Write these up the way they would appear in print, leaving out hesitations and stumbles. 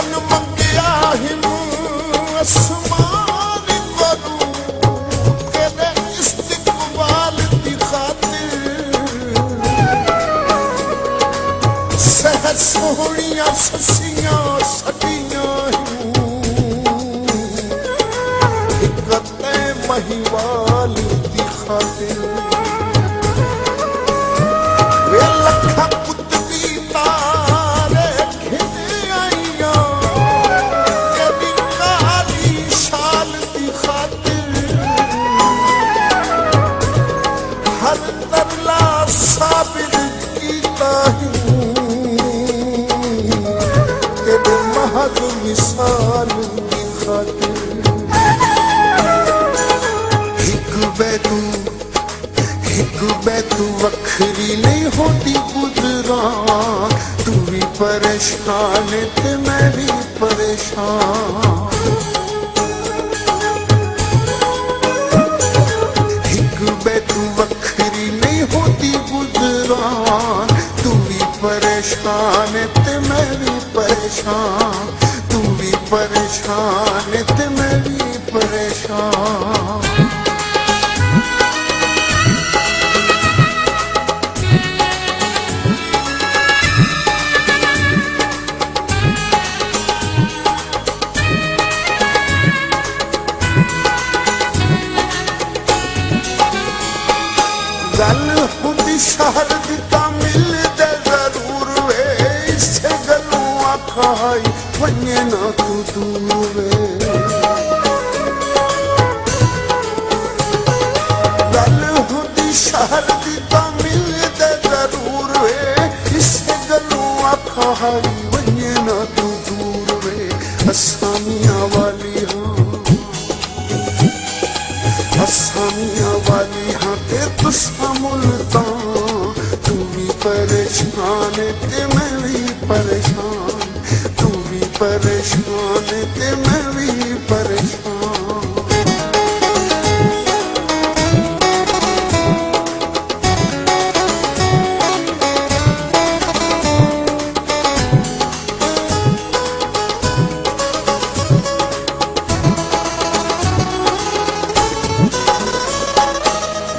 तन मंगिया हिम आसमान करूं तेरे इस्तिकबाल दी खातिर सह सोहणियां ससियां सदियां महिवाल दी खातिर वे लखा पुतली तारे खिले आईया तेरी काली शाल दी खातिर हर तरला साबिर कीता तेरे महद विसाल दी खातिर तू वखरी नहीं होती गुजरा तू भी परेशान ते मैं भी परेशान एक बे तू वखरी नहीं होती गुजरा तू भी परेशान ते मैं भी परेशान तू भी परेशान ते मैं भी परेशान गल होंदी शहर दी तां मिलदे जरूर वे इसे गलों आखाई वन्ने ना तू दूर वे गल होंदी शहर दी तां मिलदे जरूर वे इसे गलों आखाई वन्ने ना तू दूर वे असामियां वाली असामियां वाली हाँ ते तुसा मुल्तान तू भी परेशान ते मैं भी परेशान तू भी परेशान ते मैं भी परेशान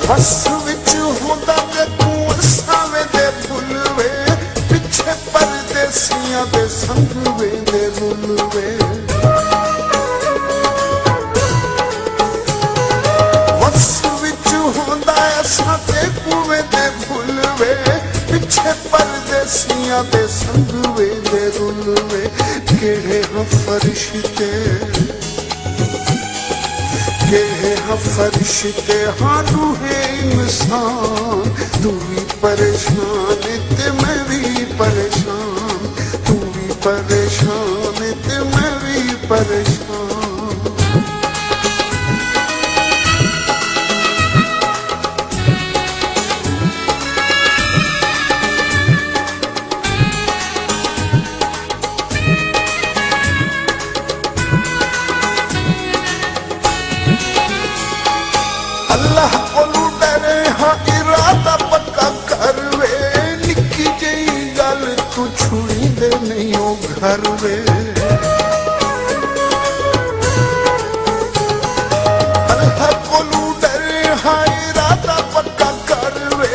बस विच होंदा ते तू सावे दे फुल वे पिछे परदेसियां दे संग वे दे बुल वे बस विच होंदा ऐसा ते कुवे दे फुल वे पिछे परदेसियां दे संग वे दे बुल वे केड़े हाँ फरिश्ते फरिश्ते हाँ रूहे इंसान तू भी परेशान ते मैं भी परेशान तू भी परेशान ते मैं भी परेशान अल्लाह कोलू डरे हाँ इरादा पक्का कर वे निक्की जही गल तू छुड़ी दे नहीं हो घर वे अल्लाह कोलू डरे हाँ इरादा पक्का कर वे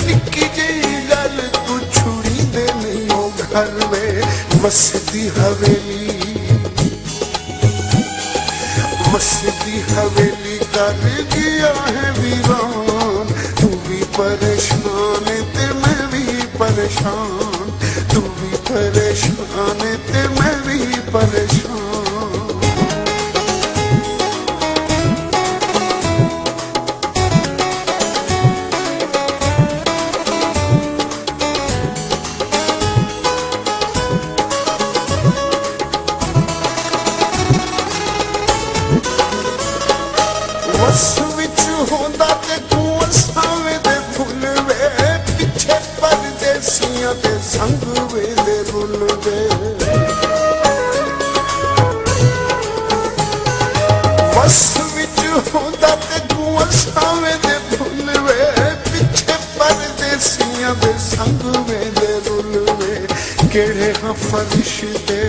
निक्की जही गल तू छुड़ी दे नहीं हो घर वे मस्ती हवेली कर गया है वीरान तू भी परेशान ते मैं भी परेशान तू भी परेशान ते मैं भी परेशान बस विच होंदा ते तू सावे दे फुल वे पिछे परदेसियां दे संग वे दे बुल वे बस विच होंदा ते तू सावे दे फुल वे पिछे परदेसियां दे संग वे दे बुल वे केड़े हाँ फरिश्ते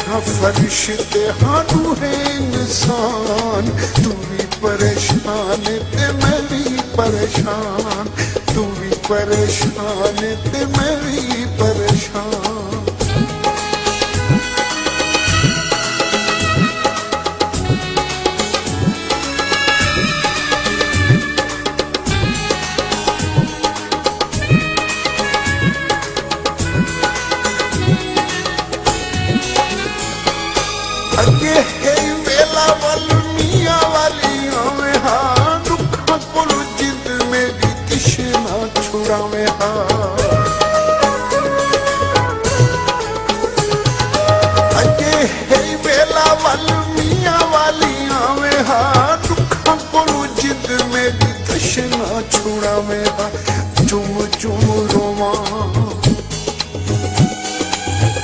हाँ फरिश्ते हाँ रूहे इंसान, तू भी परेशान ते मैं भी परेशान, तू भी परेशान ते मैं भी परेशान। अगे है वेला वल मियां वालियां में हाँ, दुखा कोल जिंद मेरी तृष्णा छुड़ावे हाँ। अगे है वेला वल मियां वालियां में हाँ, दुखा कोल जिंद मेरी तृष्णा छुड़ावे हाँ। चुम चुम रोवा,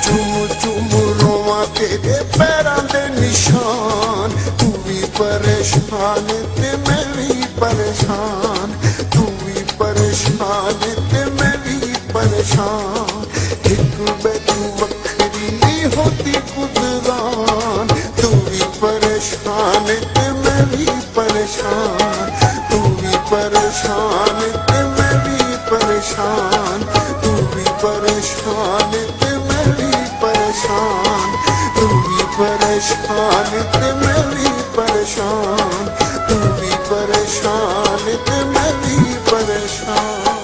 चुम चुम रोवा तेरे पैरां दे निशान, तू भी परेशान ते मैं भी परेशान, तू भी परेशान ते मैं भी परेशान। एक बैठू बखरी नहीं होती कुदरान, तू भी परेशान ते मैं भी परेशान, तू भी परेशान ते मैं भी परेशान, तू भी परेशान ते मैं भी परेशान, तू भी परेशान ते मैं भी परेशान, तू भी परेशान ते मैं भी परेशान।